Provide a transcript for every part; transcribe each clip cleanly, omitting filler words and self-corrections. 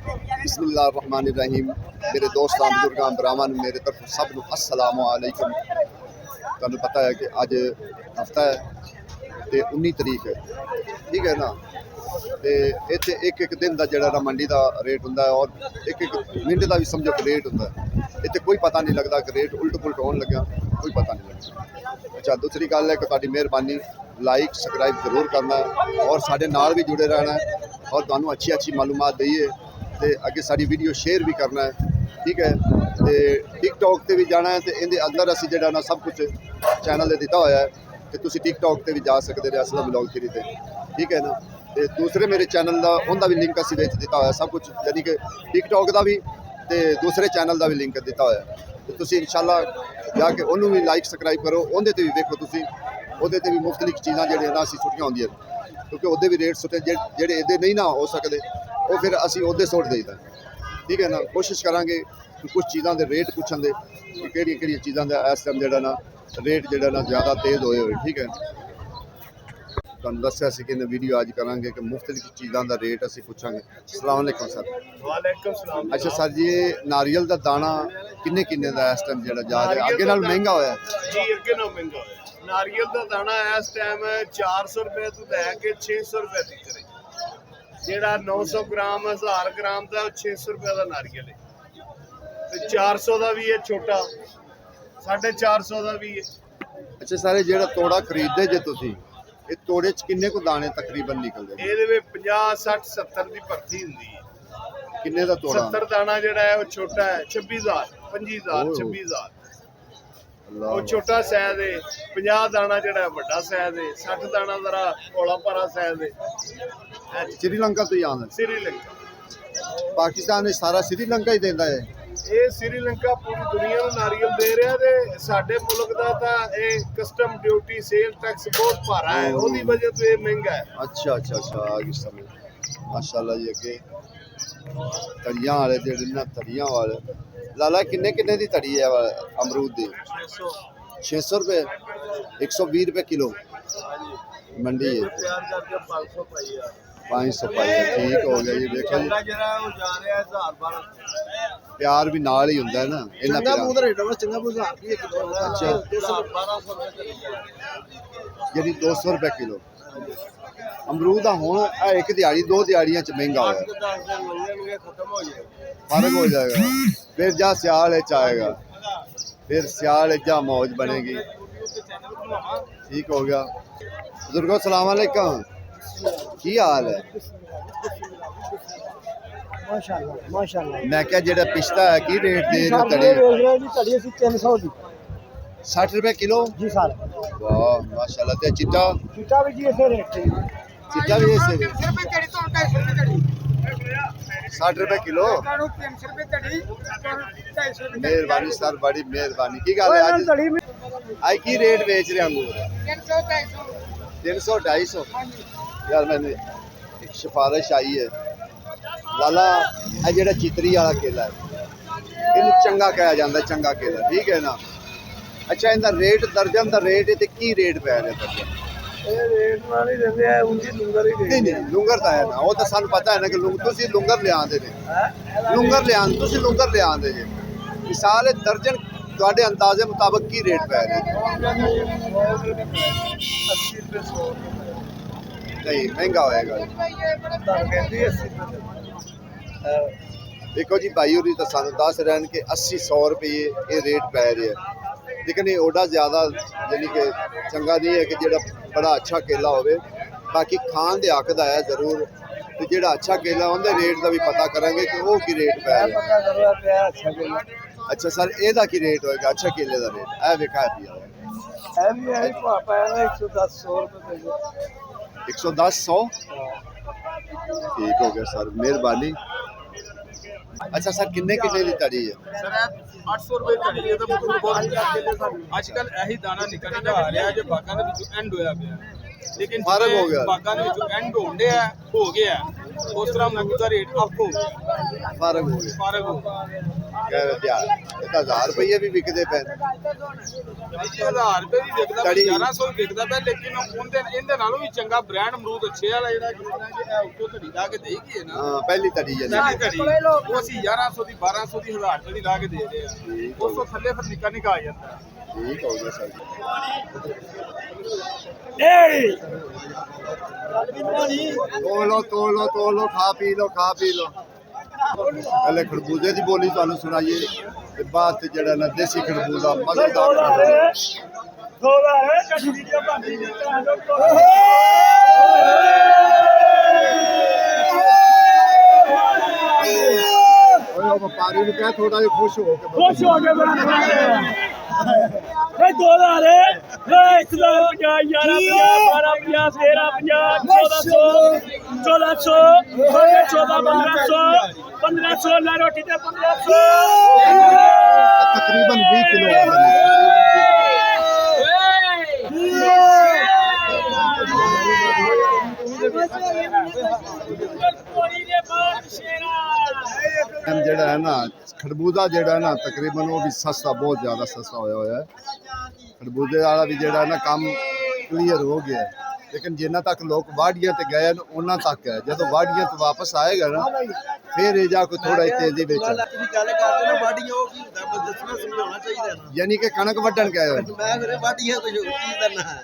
बिस्मिल्लाहिर्रहमानिर्रहीम। मेरे दोस्त बुजुर्गां भरावां मेरे तरफ सब नूं अस्सलामु अलैकुम। तुहानूं पता है कि अज हफ्ता है तो 19 तरीक है, ठीक है ना। तो इत्थे एक एक दिन का जिहड़ा ना मंडी का रेट हुंदा है और एक एक मिनट का भी समझो कि रेट हुंदा है। इत्थे कोई पता नहीं लगता कि रेट उल्ट पुलट होने लग्या, कोई पता नहीं लगता। अच्छा, दूसरी गल है कि तुहाडी मेहरबानी लाइक सबसक्राइब जरूर करना है और साडे नाल भी जुड़े रहना है और तुहानूं अच्छी अच्छी मालूमात दईए तो अगे साडी वीडियो शेयर भी करना है, ठीक है। तो टिकटॉक से भी जाना है तो इहदे अंदर असीं जिहड़ा ना सब कुछ चैनल दिता होया है कि तुसीं टिकटॉक से भी जा सकते हो असलम ब्लॉग 3 ते, ठीक है ना। तो दूसरे मेरे चैनल का उनका भी लिंक असीं विच दिता होया सब कुछ, यानी कि टिकटॉक का भी तो दूसरे चैनल का भी लिंक दिता होया। तो तुसीं इंशाअल्लाह जाके उन्होंने भी लाइक सबसक्राइब करो, उहदे ते भी देखो तुसीं, उहदे ते भी मुख्तलिफ चीज़ां जिहड़ियां ना असीं सुट्टियां होंदियां क्योंकि उहदे भी रेट सुटे जिहड़े इहदे नहीं ना हो सकते वो फिर असीं उहदे सुट देईदा, ठीक है ना। कोशिश करांगे कि कुछ चीज़ों के रेट पुछण दे कि किहड़ियां चीज़ों का इस टाइम जिहड़ा ना रेट जिहड़ा ना ज़्यादा तेज़ होए होए, ठीक है। तुहानूं दस्सिया सी कि वीडियो अज करांगे कि मुख्तलिफ चीज़ों का रेट असीं पुछांगे। अस्सलाम वालेकुम सर। वालेकुम सलाम। अच्छा सर जी, नारियल का दाना किन्ने किन्ने का इस टाइम जिहड़ा जा रहा अगे नाल महंगा होया जी? अगे नाल महंगा होया। नारियल का दाना इस टाइम 400 रुपए तो लैके 600 रुपए तक है। जेड़ा 900 ग्राम 1000 ग्राम का 600 रुपए का नारियल है, तो 400 का भी है छोटा, 450 का भी है। अच्छा सर, जेड़ा तोड़ा खरीदते जे तुसीं ये तोड़े च किन्ने को दाने तकरीबन निकलदे? ਇਹਦੇ ਵਿੱਚ 50 60 70 ਦੀ ਭਰਤੀ ਹੁੰਦੀ ਹੈ। किन्ने दा तोड़ा? 70 दाना ਜਿਹੜਾ ਹੈ ਉਹ ਛੋਟਾ ਹੈ 26000 25000 26000 अल्लाह ਉਹ ਛੋਟਾ ਸਾਈਜ਼ ਹੈ। 50 दाना ਜਿਹੜਾ ਹੈ ਵੱਡਾ ਸਾਈਜ਼ ਹੈ। 60 दाना ਜ਼ਰਾ ਹੌਲਾ ਭਾਰਾ ਸਾਈਜ਼ ਹੈ। श्रीलंका तो ही आंदा? श्रीलंका। पाकिस्तान सारा श्रीलंका ही देंदा है? ਇਹ श्रीलंका पूरी दुनिया ਨੂੰ ਨਾਰੀਅਲ ਦੇ ਰਿਹਾ ਤੇ ਸਾਡੇ ਮੁਲਕ ਦਾ ਤਾਂ ਇਹ ਕਸਟਮ ਡਿਊਟੀ ਸੇਲ ਟੈਕਸ ਬਹੁਤ ਭਾਰਾ ਹੈ, ਉਹਦੀ ਵਜ੍ਹਾ ਤੋਂ ਇਹ ਮਹਿੰਗਾ ਹੈ। अच्छा अच्छा अच्छा, आ गई समझ। माशाल्लाह जी। अगे तड़ियां वाले जेडे ना तड़ियां वाले लाला किन्ने किन्ने दी तड़ी है अमरूद दी? 600 रुपए 120 रुपए किलो मंडी है। ਤਿਆਰ ਕਰਕੇ 500 ਪਾਈ ਆ। 500 पाई है, ठीक हो गया जी। देखो जी ਜਿਹੜਾ ਉਹ ਜਾ ਰਿਹਾ 1000 प्यार भी नाल ही हुंदा है ना इन्हां ਚੰਗਾ प्यार। ਬੂਦ ਰੇਟ ਵਾ, ਚੰਗਾ ਬੂਦ ਆ ਕੀ ਕਿਲੋ? अच्छा। 1200 ਰੁਪਏ ਜਿਹੜੀ 200 रुपए किलो अमरूद आ हुण एक दिहाड़ी दो दिहाड़ियां च महंगा होया, 10 ਦਿਨ ਮੰਗਣਗੇ खत्म हो जाएगा। फर्क हो जाएगा। फिर जा सियाल च आएगा, फिर सियाल जा मौज बनेगी, ठीक हो गया। बुजुर्गो सलाम अलैकुम, की हाल है? माशाल्लाह माशाल्लाह। मैं क्या जेड़ा पिछता है की रेट दे रहे साढ़े तड़ी? बोल रहे जी तड़ी सी 300 दी 60 रुपए किलो? जी सर। वाह माशाल्लाह। ते चिट्टा? चिट्टा भी जी ऐसे रेट है। चिट्टा भी ऐसे 300 रुपए तड़ी तो 250 रुपए तड़ी 60 रुपए किलो? 300 रुपए तड़ी 250 रुपए। मेहरबानी सर, बड़ी मेहरबानी। की गल है आज तड़ी में आज की रेट बेच रहे अंगूर? 300 250 300 250। यार मैंने एक सिफारिश आई है लाला, ਇਹ ਜਿਹੜਾ चितरी वाला केला है ਇਹਨੂੰ ਚੰਗਾ ਕਿਹਾ ਜਾਂਦਾ, ਚੰਗਾ केला, ठीक है ना। अच्छा, इनका रेट दर्जन का रेट है की रेट पै रहा दर्जन? ਇਹ ਰੇਟ ਨਾਲ ਨਹੀਂ ਦਿੰਦੇ ਆ, ਉਂਝ ਲੰਗਰ ਹੀ नहीं नहीं लुंगर तो है ना, वो तो सानू पता है ना कि तुसीं लुंगर ले आंदे ने, लुंगर ले आंदे, तुसीं लुंगर ले आंदे जे। मिसाल दर्जन ਤੁਹਾਡੇ अंदाजे मुताबिक की रेट पै रहे? 80 ਰੁਪਏ 100 नहीं महंगा होएगा। ਤਾਂ ਕਹਿੰਦੀ 80 ਰੁਪਏ। देखो जी भाई होरी तो सानू दस रहे कि 80-100 रुपये ये रेट पै रहे हैं, लेकिन ये ओडा ज़्यादा यानी कि चंगा नहीं है कि जेड़ा बड़ा अच्छा केला होवे। बाकी खान दे हक दा है जरूर, तो जेड़ा अच्छा केला उनके रेट का भी पता करांगे कि वो की रेट पै रहा है। ਪਤਾ ਕਰਵਾ ਪਿਆ ਅੱਛਾ ਕਿਲੋ अच्छा सर, ਇਹਦਾ की रेट होएगा अच्छा केले का रेट? ए वेखा पिया ਹੈ ਵੀ ਹੈ ਪਾਪਾ ਹੈ 110 100 ਰੁਪਏ ਦੇ 110-100, ठीक हो गया सर, मेहरबानी। अच्छा सर, किन्ने किन्ने की तड़ी है? सर 800 रुपए तड़ी है तो बहुत अजकल यही दाना निकलता आ रहा है जो बागां दे विचों एंड होया पिया, लेकिन फर्क हो गया। बागां दे विचों एंड होंदे आ हो गया ਉਸ ਤਰ੍ਹਾਂ ਮੌਜੂਦਾ ਰੇਟ ਆਪੋ ਫਰਕ ਹੋ ਗਿਆ ਫਰਕ ਹੋ ਕਹਿ ਦਿਆ ਇਹ ਤਾਂ 1000 ਰੁਪਏ ਵੀ ਵਿਕਦੇ ਪਏ ਨੇ। 1000 ਰੁਪਏ ਦੀ ਵਿਕਦਾ ਪਿਆ, ਤੜੀ। 1100 ਦੀ ਵਿਕਦਾ ਪਿਆ, ਲੇਕਿਨ ਇਹਦੇ ਨਾਲੋਂ ਵੀ ਚੰਗਾ ਬ੍ਰਾਂਡ ਅਮਰੂਦ ਅੱਛੇ ਵਾਲਾ ਜਿਹੜਾ ਜਿਸ ਤਰ੍ਹਾਂ ਕਿ ਇਹ ਉੱਤੋਂ ਧੜੀ ਲਾ ਕੇ ਦੇਈਏ ਨਾ ਹਾਂ ਪਹਿਲੀ ਤੜੀ ਜਾਂਦੀ ਪਹਿਲੀ ਧੜੀ ਉਹ ਅਸੀਂ 1100 ਦੀ 1200 ਦੀ 1000 ਰੁਪਏ ਦੀ ਲਾ ਕੇ ਦੇ ਰਹੇ ਆ। ਉਸ ਤੋਂ ਥੱਲੇ ਫਿਰ ਨਿੱਕਾ ਨਿੱਕਾ ਆ ਜਾਂਦਾ। ਠੀਕ ਹੋ ਗਿਆ ਸਰ ਤੋਲੋ ਖਾ ਪੀ ਲੋ ਪਹਿਲੇ ਖਰਬੂਜੇ ਦੀ ਬੋਲੀ ਤੁਹਾਨੂੰ ਸੁਣਾਈਏ ਤੇ ਬਾਅਦ ਚ ਜਿਹੜਾ ਨਾ ਦੇਸੀ ਖਰਬੂਜ਼ਾ ਮਜ਼ੇਦਾਰ ਓਏ ਵਪਾਰੀ ਨੂੰ ਕਹਿ ਥੋੜਾ ਜਿਹਾ ਖੁਸ਼ ਹੋ ਕੇ ਖੁਸ਼ ਹੋ ਕੇ ਇਹ 2000 ਇਹ 1050 11 50 12 50 13 50 1400 1500 ਲੈ ਰੋਟੀ ਤੇ 1500 ਤਕਰੀਬਨ 20 ਕਿਲੋ ਆਉਂਦੇ ਨੇ। हम ਜਿਹੜਾ ਹੈ ਨਾ ਖਰਬੂਜ਼ਾ ਜਿਹੜਾ ਹੈ ਨਾ ਤਕਰੀਬਨ ਉਹ ਵੀ ਸਸਤਾ ਬਹੁਤ ਜ਼ਿਆਦਾ ਸਸਤਾ ਹੋਇਆ ਹੈ। ਖਰਬੂਜ਼ੇ ਵਾਲਾ ਵੀ ਜਿਹੜਾ ਹੈ ਨਾ ਕੰਮ ਕਲੀਅਰ ਹੋ ਗਿਆ ਹੈ। ਲੇਕਿਨ ਜਿੰਨਾ ਤੱਕ ਲੋਕ ਵਾਢੀਆਂ ਤੇ ਗਏ ਨੇ ਉਹਨਾਂ ਤੱਕ ਹੈ। ਜਦੋਂ ਵਾਢੀਆਂ ਤੋਂ ਵਾਪਸ ਆਏਗਾ ਨਾ ਫਿਰ ਇਹ ਜਾ ਕੋਈ ਥੋੜਾ ਤੇਜ਼ੀ ਵਿੱਚ ਗੱਲ ਕਰਦੇ ਨਾ ਵਾਢੀਆਂ ਉਹ ਕੀ ਹੁੰਦਾ ਬਸ ਦੱਸਣਾ ਸਮਝਾਉਣਾ ਚਾਹੀਦਾ ਨਾ। ਯਾਨੀ ਕਿ ਕਣਕ ਵੱਢਣ ਗਏ ਹੋਏ ਨੇ। ਮੈਂ ਫਿਰ ਵਾਢੀਆਂ ਕੋਈ ਚੀਜ਼ ਦਾ ਨਾ ਹੈ।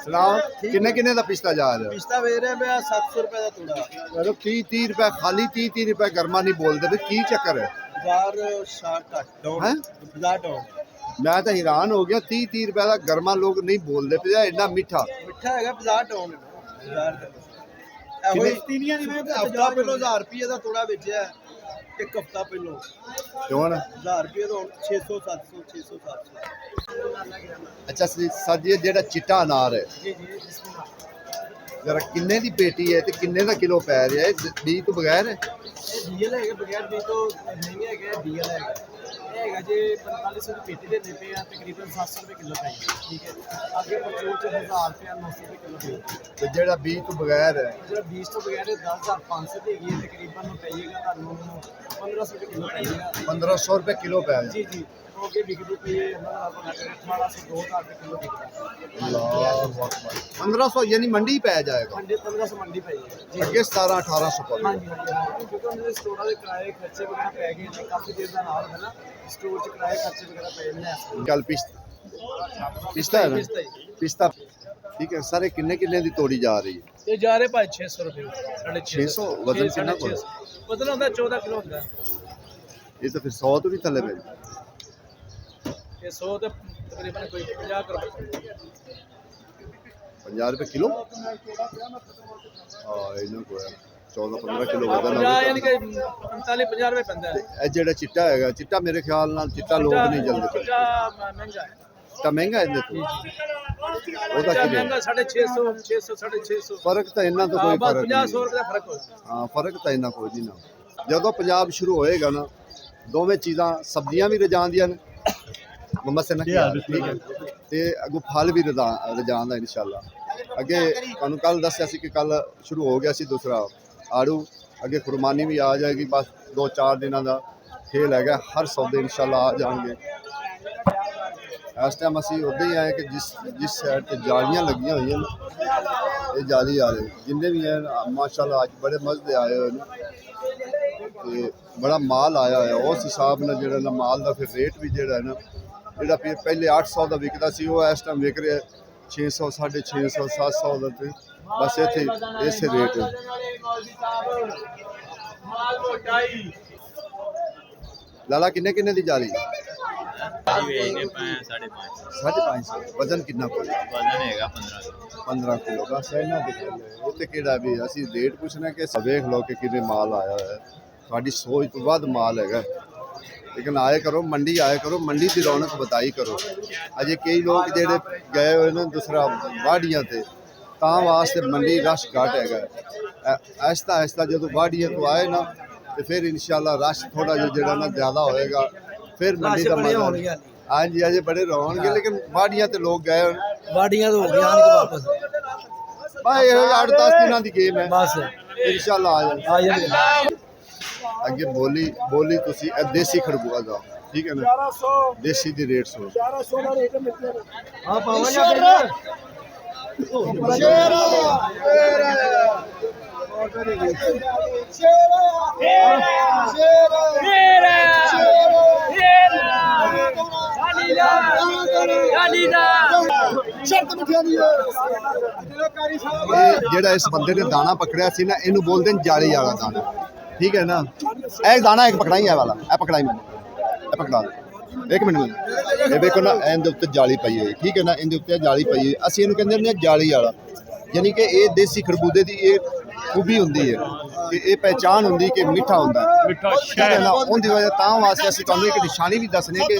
ਸੁਣਾਓ ਕਿੰਨੇ ਦਾ ਪਿਸਤਾ ਜਾ ਰਿਹਾ ਪਿਸਤਾ ਵੇਚ ਰਿਹਾ ਪਿਆ 700 ਰੁਪਏ ਦਾ ਤੋੜਾ। ਚਲੋ 30 ਰੁਪਏ ਖਾਲੀ 30 ਰੁਪਏ ਗਰਮਾ ਨਹੀਂ ਬੋਲਦੇ ਵੀ ਕੀ ਚੱਕਰ ਹੈ। ਬਾਜ਼ਾਰ ਸ਼ਾਰਟ ਘੱਟ ਡਾਊਨ ਹੈਂ? ਬਾਜ਼ਾਰ ਡਾਊਨ ਮੈਂ ਤਾਂ ਹੈਰਾਨ ਹੋ ਗਿਆ 30 ਰੁਪਏ ਦਾ ਗਰਮਾ ਲੋਕ ਨਹੀਂ ਬੋਲਦੇ ਪਿਆ ਇੰਨਾ ਮਿੱਠਾ ਮਿੱਠਾ ਹੈਗਾ ਬਾਜ਼ਾਰ ਡਾਊਨ ਬਾਜ਼ਾਰ ਦਾ ਇਹੋ ਤੀਨੀਆਂ ਦੀ ਹਫਤਾ ਪਹਿਲਾਂ 1000 ਰੁਪਏ ਦਾ ਤੋੜਾ ਵੇਚਿਆ ਇੱਕ ਹਫਤਾ ਪਹਿਲਾਂ ਕਿਉਂ ਨਾ 1000 ਰੁਪਏ ਦਾ 600 700 600 700 ਅੱਛਾ ਸਰ ਜੀ ਜਿਹੜਾ ਚਿੱਟਾ ਅਨਾਰ ਹੈ ਜਰਾ ਕਿੰਨੇ ਦੀ ਪੇਟੀ ਹੈ ਤੇ ਕਿੰਨੇ ਦਾ ਕਿਲੋ ਪੈ ਰਿਹਾ ਹੈ ਬੀਜ ਤੋਂ ਬਗੈਰ ਹੈ ਡੀਐਲ ਹੈਗਾ ਬਗੈਰ ਬੀਜ ਤੋਂ ਮਹਿੰਗੇ ਹੈਗੇ ਡੀਐਲ ਹੈਗਾ ਇਹ ਹੈਗਾ ਜੇ 4500 ਦੀ ਪੇਟੀ ਦੇ ਦਿੰਦੇ ਆ ਤਕਰੀਬਨ 700 ਰੁਪਏ ਕਿਲੋ ਪੈਂਦਾ ਠੀਕ ਹੈ ਅੱਗੇ ਪਰਚੂਰ ਚ 1000 ਰੁਪਏ 900 ਰੁਪਏ ਕਿਲੋ ਪੈਂਦਾ ਤੇ ਜਿਹੜਾ ਬੀਜ ਤੋਂ ਬਗੈਰ ਹੈ ਜਿਹੜਾ ਬੀਜ ਤੋਂ ਬਗੈਰ 10500 ਦੀ ਹੈਗੀ ਹੈ ਤਕਰੀਬਨ ਪਏਗਾ ਤੁਹਾਨੂੰ 1500 ਰੁਪਏ ਕਿਲੋ ਪਏਗਾ 1500 ਰੁਪਏ ਕਿਲੋ ਪੈ ਜੀ ਜੀ ਉਹ ਅੱਗੇ ਵਿਕਦੀ ਪਈ ਹੈ ਇਹਨਾਂ ਦਾ ਆਪਣਾ 1800 2000 ਰੁਪਏ ਕਿਲੋ ਵਿਕਦਾ ਅੱਲਾਹੁ ਅਕਬਰ 1500 ਯਾਨੀ ਮੰਡੀ ਪੈ ਜਾਏਗਾ ਮੰਡੀ 1500 ਮੰਡੀ ਪਈ ਹੈ ਜੀ ਅੱਗੇ 17 1800 ਪੈ ਹਾਂਜੀ ਹਾਂਜੀ ਕਿਉਂਕਿ ਉਹਨਾਂ ਦੇ ਸਟੋਰਾਂ ਦੇ ਕਿਰਾਏ ਖਰਚੇ ਵਗੈਰਾ ਪੈ ਗਏ ਨੇ ਕਾਫੀ ਦੇਰ ਦਾ ਨਾਲ ਹੈ ਨਾ ਸਟੋਰ 'ਚ ਕਿਰਾਏ ਖਰਚੇ ਵਗੈਰਾ ਪੈ ਜਾਂਦੇ ਆ ਗੱਲ ਪਿਸਤਾ ਹੈ ਨਾ ਪਿਸਤਾ ਠੀਕ ਹੈ ਸਾਰੇ ਕਿੰਨੇ ਦੀ ਤੋੜੀ ਜਾ ਰਹੀ ਹੈ ਇਹ ਜਾ ਰਹੇ ਭਾਈ 600 ਰੁਪਏ 600 ਵਜ਼ਨ ਕਿੰਨਾ ਕੋਲ ਵਜ਼ਨ ਹੁੰਦਾ 14 ਕਿਲੋ ਹੁੰਦਾ ਇਹ ਤਾਂ ਫਿਰ 100 ਤੋਂ ਵੀ ਥੱਲੇ ਪੈ ਇਹ 100 ਤੇ ਤਕਰੀਬਨ ਕੋਈ 50 ਰੁਪਏ 50 ਰੁਪਏ ਕਿਲੋ ਹਾਂ ਇਹਨਾਂ ਕੋਲ 14-15 ਕਿਲੋ ਵਜ਼ਨ 50 ਹੋਵੇ ਯਾਨੀ ਕਿ 45-50 ਰੁਪਏ ਪੈਂਦਾ ਹੈ ਇਹ ਜਿਹੜਾ ਚਿੱਟਾ ਹੈਗਾ ਚਿੱਟਾ ਮੇਰੇ ਖਿਆਲ ਨਾਲ ਚਿੱਟਾ ਲੋਕ ਨਹੀਂ ਜਲਦੀ ਪਏ ਚਿੱਟਾ ਮਹਿੰਗਾ ਹੈ ਤਾਂ ਮਹਿੰਗਾ ਇਹਦੇ ਤੋਂ ਉਹਦਾ ਚਿੱਟਾ ਕਿੰਨਾ ਮਹਿੰਗਾ 650 600 650 ਫਰਕ ਤਾਂ ਇਹਨਾਂ ਤੋਂ ਕੋਈ ਬਸ ਫਰਕ 50-100 ਨਹੀਂ ਰੁਪਏ ਦਾ ਫਰਕ ਹੋਇਆ ਹਾਂ ਫਰਕ ਤਾਂ ਇਹਨਾਂ ਕੋਈ ਨਹੀਂ ਨਾ ਜਦੋਂ ਪੰਜਾਬ ਸ਼ੁਰੂ ਹੋਏਗਾ ਨਾ ਦੋਵੇਂ ਚੀਜ਼ਾਂ ਸਬਜ਼ੀਆਂ ਵੀ ਰਜਾਉਂਦੀਆਂ ਨੇ ਮਮਸਨ ਠੀਕ ਹੈ ਤੇ ਅੱਗੋਂ ਫਲ ਵੀ ਰਜਾਉਂਦਾ ਇਨਸ਼ਾਅੱਲਾ ਅੱਗੇ ਤੁਹਾਨੂੰ ਕੱਲ ਦੱਸਿਆ ਸੀ ਕਿ ਕੱਲ ਸ਼ੁਰੂ ਹੋ ਗਿਆ ਸੀ ਦੂਸਰਾ ਆੜੂ ਅੱਗੇ ਕੁਰਬਾਨੀ ਵੀ ਆ ਜਾਏਗੀ ਬਸ 2-4 ਦਿਨਾਂ ਦਾ ਖੇਲ ਹੈਗਾ ਹਰ ਸੌਦੇ ਇਨਸ਼ਾਅੱਲਾ ਆ ਜਾਣਗੇ ਇਸ ਟਾਈਮ ਅਸੀਂ ਉੱਦਾਂ ਹੀ ਆਏ ਕਿ ਜਿਸ ਸਾਈਡ ਤੇ ਜਾਲੀਆਂ ਲੱਗੀਆਂ ਹੋਈਆਂ ਨੇ ਇਹ ਜਾਲੀ ਆ ਰਹੇ ਜਿੰਨੇ ਵੀ ਹੈ ਮਾਸ਼ਾਅੱਲਾ ਅੱਜ ਬੜੇ ਮਜ਼ੇ ਆਏ ਹੋਏ ਨੇ ਤੇ ਬੜਾ ਮਾਲ ਆਇਆ ਹੋਇਆ ਉਸ ਹਿਸਾਬ ਨਾਲ ਜਿਹੜਾ ਨਾ ਮਾਲ ਦਾ ਫਿਰ ਰੇਟ ਵੀ ਜਿਹੜਾ ਹੈ ਨਾ ਜਿਹੜਾ ਪਹਿਲੇ 800 ਦਾ ਵਿਕਦਾ ਸੀ ਉਹ ਇਸ ਟਾਈਮ ਵਿਕ ਰਿਹਾ 600 650 700 ਦਾ ਤੇ ਬਸ ਇੱਥੇ ਇਸੇ ਰੇਟ ਲਾਲਾ ਕਿੰਨੇ ਦੀ ਜਾਲੀ ਵੇਚਨੇ ਪਏ 5.5 550 ਵਜ਼ਨ ਕਿੰਨਾ ਕੋਈ ਵਜ਼ਨ ਹੈਗਾ 15 ਕਿਲੋ ਬਸ ਇਹਨਾਂ ਦੇ ਉੱਤੇ ਕਿਹੜਾ ਵੀ ਅਸੀਂ ਰੇਟ ਪੁੱਛਣਾ ਕਿ ਵੇਖ ਲਓ ਕਿ ਕਿੰਨੇ ਮਾਲ ਆਇਆ ਹੋਇਆ ਹੈ ਤੁਹਾਡੀ ਸੋਚ ਤੋਂ ਵੱਧ ਮਾਲ ਹੈਗਾ ਲੇਕਿਨ ਆਏ ਕਰੋ ਮੰਡੀ ਆਏ ਕਰੋ ਮੰਡੀ ਦੀ ਰੌਣਕ ਬਤਾਈ ਕਰੋ ਅਜੇ ਕਈ ਲੋਕ ਜਿਹੜੇ ਗਏ ਹੋਏ ਨੇ ਦੂਸਰਾ ਵਾਢੀਆਂ ਤੇ ਤਾਂ ਵਾਸਤੇ ਮੰਡੀ ਰਸ਼ ਘੱਟ ਹੈਗਾ ਆਹਿਸਤਾ ਜਦੋਂ ਵਾਢੀਆਂ ਤੋਂ ਆਏ ਨਾ ਤੇ ਫਿਰ ਇਨਸ਼ਾਅੱਲਾ ਰਸ਼ ਥੋੜਾ ਜਿਹਾ ਜਿਹੜਾ ਨਾ ਜ਼ਿਆਦਾ ਹੋਏਗਾ ਫਿਰ ਮੰਡੀ ਦਾ ਮਜ਼ਾ ਹਾਂਜੀ ਅਜੇ ਬੜੇ ਰੋਣਗੇ ਲੇਕਿਨ ਵਾਢੀਆਂ ਤੇ ਲੋਕ ਗਏ ਹੋਣ ਵਾਡੀਆਂ ਤੋਂ ਹੋ ਗਿਆ ਆਣ ਕੇ ਵਾਪਸ ਭਾਈ ਇਹ 8-10 ਦਿਨਾਂ ਦੀ ਗੇਮ ਹੈ ਬਸ इंशाल्लाह आ जाएंगे अगे बोली तुसी देसी खरबूजा दा ठीक है ना देसी दी रेट सो हां पावा जेड़ा इस बंदे ने दाना पकड़िया सी ना इनू बोलते हैं जाली वाला दाना ठीक है ना एक दाना एक पकड़ा ही है वाला ए पकड़ा ही मैंने ए पकड़ा एक मिनट ये देखो ना इनके उत्ते जाली पई है ठीक है ना इनके उत्ते जाली पई है असि इनू कहंदे ने जाली वाला यानी कि ये देसी खरबूजे दी ये खूबी होंदी है कि ये पहचान होंदी कि मीठा होंदा है ठीक है ना उनकी वजह तां वास्ते असि तुहानू एक निशानी भी दसने कि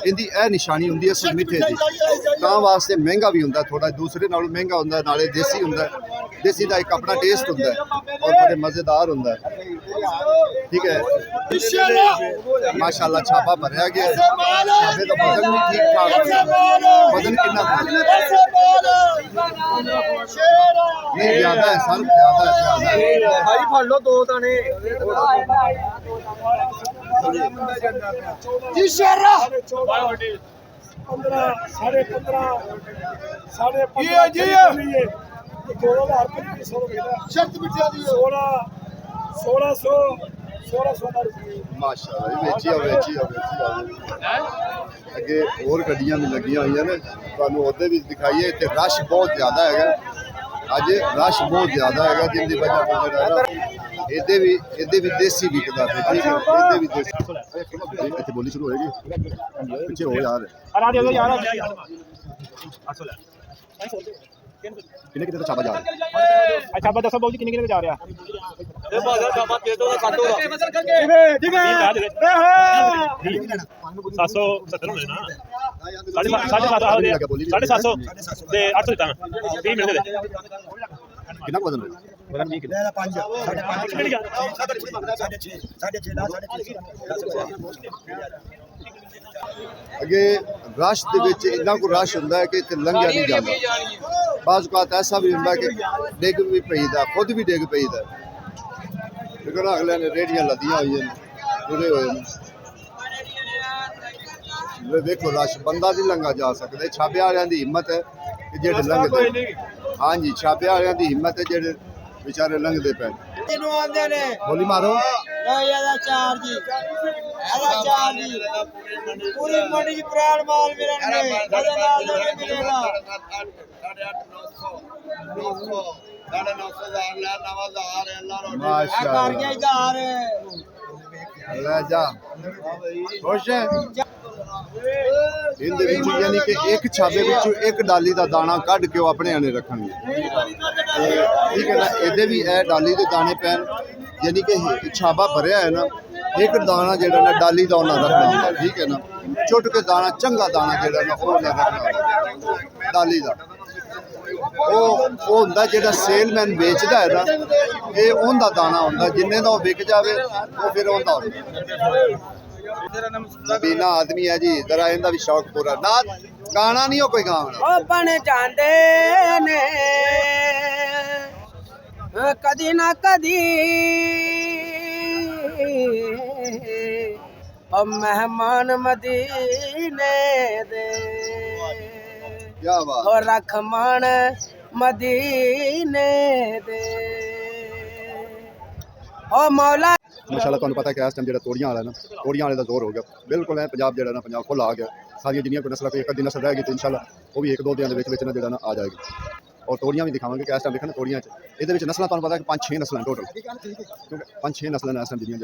इनकी यह निशानी होंदी है सिर्फ मीठे दी तां वास्ते महंगा भी होंदा थोड़ा दूसरे नालों महंगा होंदा नाले देसी होंदा देसी का एक अपना टेस्ट होंदा है और बड़े मजेदार होंदा है ठीक है माशाल्लाह छापा भरया गया छापे का वजन भी ठीक ठाक वजन कितना नहीं ज्यादा है सर ज्यादा है भाई फड़ लो दो दाने जी शेरा 15 साढ़े 15 साढ़े 15 जी 2000 शर्त बिठा दी 1600 माशाल्लाह वेची अगे और गड्डियां भी लगियां हुई ने तुहानू ओदे भी दिखाइए इत्थे रश बहुत ज्यादा है अज रश बहुत ज्यादा है जिंदी वजह तो इधे भी देसी बिकदा है ठीक है इधे भी देसी इत्थे बोली शुरू होएगी पीछे हो यार किन्ने किन्ने छापा जा रहा अच्छा बता सब किन्ने किन्ने जा रहा ए बाजार छापा के तो काटो 770 होने ना 750 ਤੇ 800 ਦਿੱਤਾ 30 ਮਿੰਟ ਦੇ कितना वजन है ਵਜ਼ਨ 20 ਕਿਲੋ 5 अगे रश दे विच इन्ना को रश हुंदा है कि इत्थे लंघिया नहीं जांदा बाज़ औकात ऐसा भी हुंदा कि डिग भी पईदा खुद भी डिग पईदा लेकिन अगले ने रेडियां लदियां हुई हैं पूरे होए ने देखो रश बंदा नहीं लंघा जा सकदा छापे वालियां दी हिम्मत है कि जेड़े लंघदे हां जी छापे वालियां दी हिम्मत है जेड़े बेचारे लंघदे पे बोली मारो पूरी मंडी च प्राण माल मिलणगे मिलेगा 950 माशाअल्लाह ले जा खुश है इनदे विच यानी कि एक छाबे विचों एक डाली दा दाना कढ के अपने आने रखणगे ठीक है ना इहदे भी ए डाली दे दाने पैन यानी कि छाबा भरिया है ना एक दाना जेड़ा ना डाली दा उन्हां रखना होंदा ठीक है ना चुट के दाना चंगा दाना जेड़ा ना वो उन्हां रखना होंदा डाली दा वो होंदा जेड़ा सेलमैन बेचदा है ना ये उनदा दाना होंदा जिन्ने दा विक जावे वो फिर उनदा बिना आदमी है जी जरा इनदा भी शौक पूरा ना गाना नहीं हो कोई गाना ओ बन जांदे ने कदी ना कदी ओ मेहमान मदीने दे क्या बात ओ रख मान मदीने दे ओ मौला माशाल्लाह तुहानू पता है कि इस टाइम जो तोड़ियां वाला ना तोड़ियां वाले का जोर हो गया बिल्कुल है पंजाब जो ना पंजाब फुल आ गया सारिया जिन्नियां कोई नस्ल कोई एक नस्ल रहेगी तो इंशाल्लाह वो भी एक दो दिन ना आ जाएगी और तोड़ियां भी दिखावांगे कि इस टाइम देखना तोड़ियां ये नस्ल तुहानू पता है कि 5-6 नस्ल टोटल क्योंकि 5-6 नस्ल इस टाइम जिन्नियां